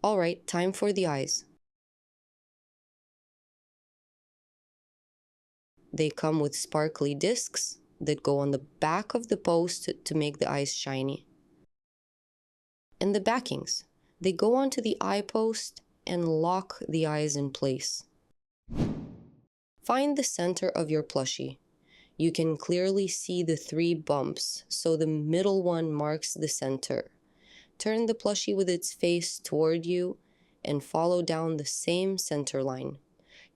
Alright, time for the eyes. They come with sparkly discs that go on the back of the post to make the eyes shiny. And the backings. They go onto the eye post and lock the eyes in place. Find the center of your plushie. You can clearly see the 3 bumps, so the middle one marks the center. Turn the plushie with its face toward you and follow down the same center line.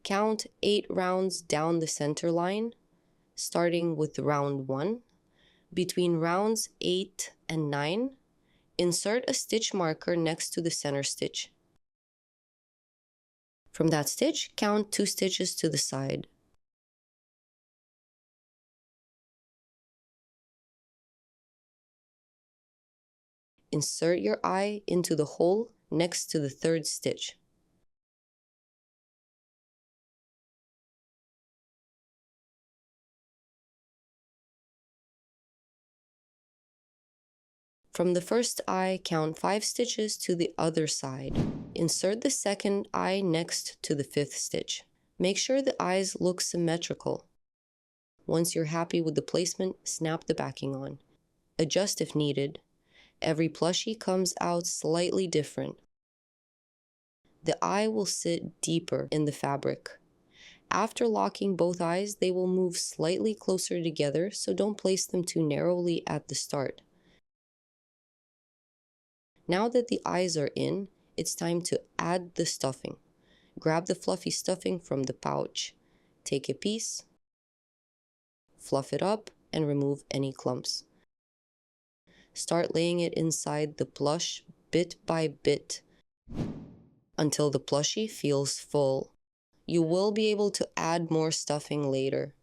Count 8 rounds down the center line, starting with round 1. Between rounds 8 and 9, insert a stitch marker next to the center stitch. From that stitch, count 2 stitches to the side. Insert your eye into the hole next to the 3rd stitch. From the first eye, count 5 stitches to the other side. Insert the 2nd eye next to the 5th stitch. Make sure the eyes look symmetrical. Once you're happy with the placement, snap the backing on. Adjust if needed. Every plushie comes out slightly different. The eye will sit deeper in the fabric. After locking both eyes, they will move slightly closer together, so don't place them too narrowly at the start. Now that the eyes are in, it's time to add the stuffing. Grab the fluffy stuffing from the pouch. Take a piece, fluff it up, and remove any clumps. Start laying it inside the plush bit by bit until the plushie feels full. You will be able to add more stuffing later.